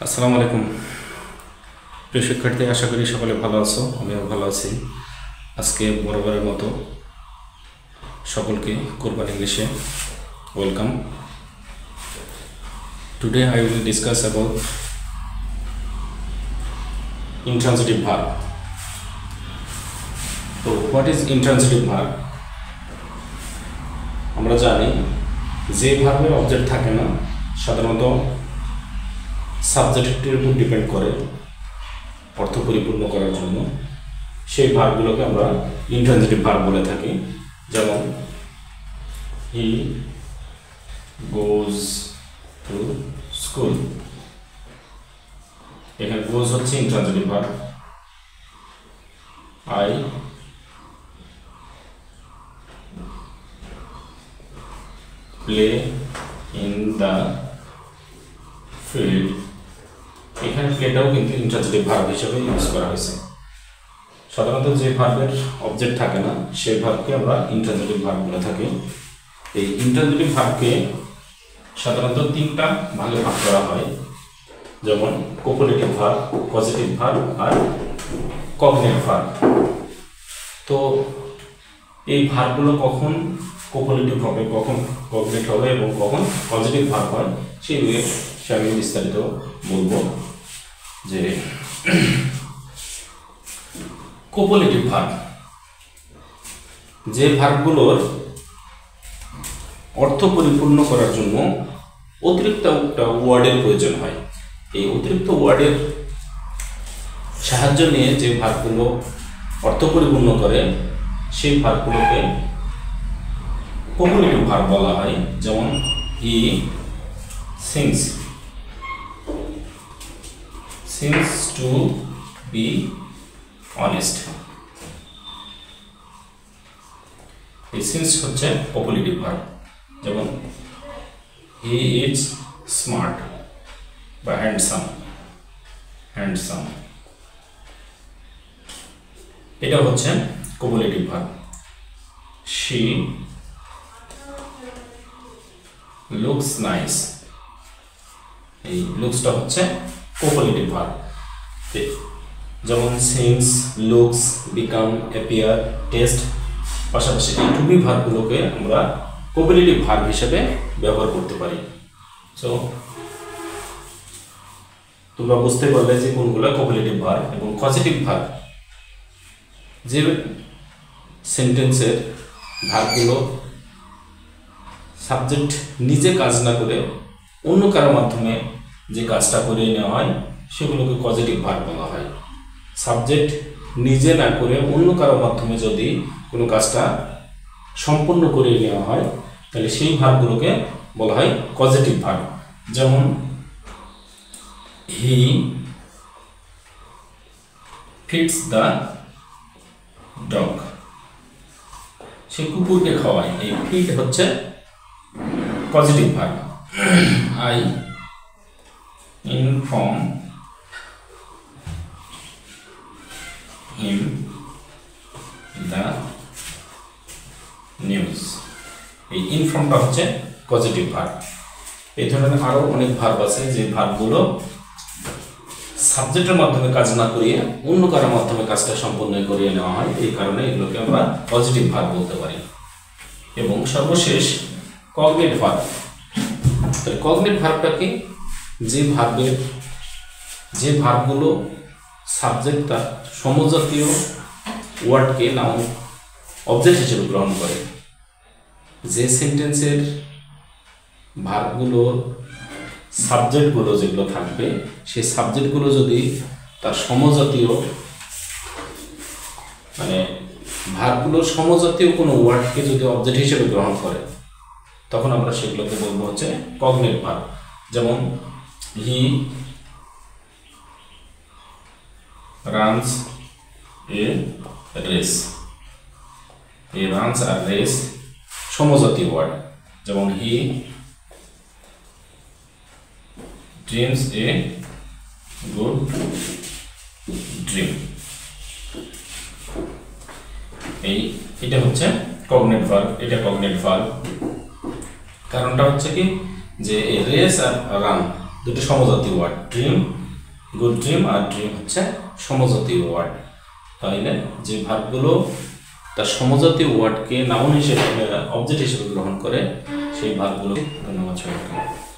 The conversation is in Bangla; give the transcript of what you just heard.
আসসালামু আলাইকুম প্রিয় শিক্ষার্থী, আশা করি সকলে ভালো আছো। আমিও ভালো আছি। আজকে বরাবরের মতো সকলকে কোরবান ইংলিশে welcome. Today I will discuss about intransitive verb. তো what is intransitive verb? আমরা জানি যে ভার্বের অবজেক্ট থাকে না সাধারণত সাবজেক্টের উপর ডিপেন্ড করে অর্থ পরিপূর্ণ করার জন্য, সেই ভার্বগুলোকে আমরা ইন্ট্রানজিটিভ ভার্ব বলে থাকি। যেমন হি গোজ টু স্কুল, এখানে গোজ হচ্ছে intransitive verb. I play in the field, এখানে প্লেটাও কিন্তু ইন্ট্রানজিটিভ ভার্ব হিসেবে ইউজ করা হয়েছে। সাধারণত যে ভার্বের অবজেক্ট থাকে না সেই ভার্বকে আমরা ইন্ট্রানজিটিভ ভার্ব বলে থাকি। এই ইন্ট্রানজিটিভ ভার্বকে সাধারণত তিনটা ভাগে ভাগ করা হয়, যেমন কোপোলেটিভ ভার্ব, পজিটিভ ভার্ব আর কগনেট ভার্ব। তো এই ভার্বগুলো কখন কোপোলেটিভ হবে, কখন কগনেট হবে এবং কখন পজিটিভ ভার্ব হয় সেই বিষয়ে আমি বিস্তারিত বলবো। যে কোপোলেটিভ ভার্ব, যে ভার্বগুলোর অর্থ পরিপূর্ণ করার জন্য অতিরিক্ত একটা ওয়ার্ডের প্রয়োজন হয়, এই অতিরিক্ত ওয়ার্ডের সাহায্য নিয়ে যে ভার্বগুলো অর্থ পরিপূর্ণ করে সেই ভার্বগুলোকে কোপোলেটিভ ভার্ব বলা হয়। যেমন হি sings, seems to be honest, এই সিন্স হচ্ছে কোপোলেটিভ ভার্ব। যেমন he is smart বা হ্যান্ডসাম, এটা হচ্ছে কোপোলেটিভ ভার্ব। she looks nice, এই লুকসটা হচ্ছে কোপোলেটিভ ভার্ব। যেমন sings, looks, become, appear, test, পাশাপাশি এই টু বি ভার্বগুলোকে আমরা কোপোলেটিভ ভার্ব হিসেবে ব্যবহার করতে পারি। সো তোমরা বুঝতে পারলে যে কোনগুলো কোপোলেটিভ ভার্ব এবং পজিটিভ ভার্ব। যে সেন্টেন্সের ভার্বগুলো সাবজেক্ট নিজে কাজ না করে অন্য কারোর মাধ্যমে যে কাজটা করিয়ে নেওয়া হয় সেগুলোকে পজিটিভ ভার্ব বলা হয়। সাবজেক্ট নিজে না করে অন্য কারোর মাধ্যমে যদি কোনো কাজটা সম্পূর্ণ করিয়ে নেওয়া হয় তাহলে সেই ভার্বগুলোকে বলা হয় পজিটিভ ভার্ব। যেমন হি ফিডস দ্য ডগ, সে কুকুরকে খাওয়ায়, এই ফিড হচ্ছে positive verb. I inform him the news, এই ইনফর্মটা হচ্ছে পজিটিভ ভার্ব। এই ধরনের আরো অনেক ভার্ব আছে যে ভার্বগুলো সাবজেক্টের মাধ্যমে কাজ না করিয়ে অন্য কারোর মাধ্যমে কাজটা সম্পন্ন করিয়ে নেওয়া হয়, এই কারণে এগুলোকে আমরা পজিটিভ ভার্ব বলতে পারি। এবং সর্বশেষ কগনেট ভার্ব। কগনেট ভার্বটা কি? যে ভার্বগুলো সাবজেক্ট তার সমজাতীয় ওয়ার্ডকে নাউন অবজেক্ট হিসেবে গ্রহণ করে। যে সেন্টেন্সের ভার্বগুলোর সাবজেক্টগুলো যেগুলো থাকবে সেই সাবজেক্টগুলো যদি তার সমজাতীয় ভার্বগুলোর সমজাতীয় কোনো ওয়ার্ডকে যদি অবজেক্ট হিসেবে গ্রহণ করে তখন আমরা সেগুলোকে বলবো হচ্ছে কগনেট ভার্ব। যেমন he runs a race, he runs a race সমজাতীয় ওয়ার্ড। যেমন he dreams a good dream, এটা হচ্ছে কগনেট ভার্ব। এটা কগনেট ভার্ব কারণটা হচ্ছে কি যে রেস আর রান দুটো সমজাতীয় ওয়ার্ড, ড্রিম, গুড ড্রিম আর ড্রিম হচ্ছে সমজাতীয় ওয়ার্ড। তাইলে যে ভার্বগুলো তার সমজাতীয় ওয়ার্ডকে নাউন হিসেবে অবজেক্ট হিসেবে গ্রহণ করে সেই ভার্বগুলো। ধন্যবাদ সবাইকে।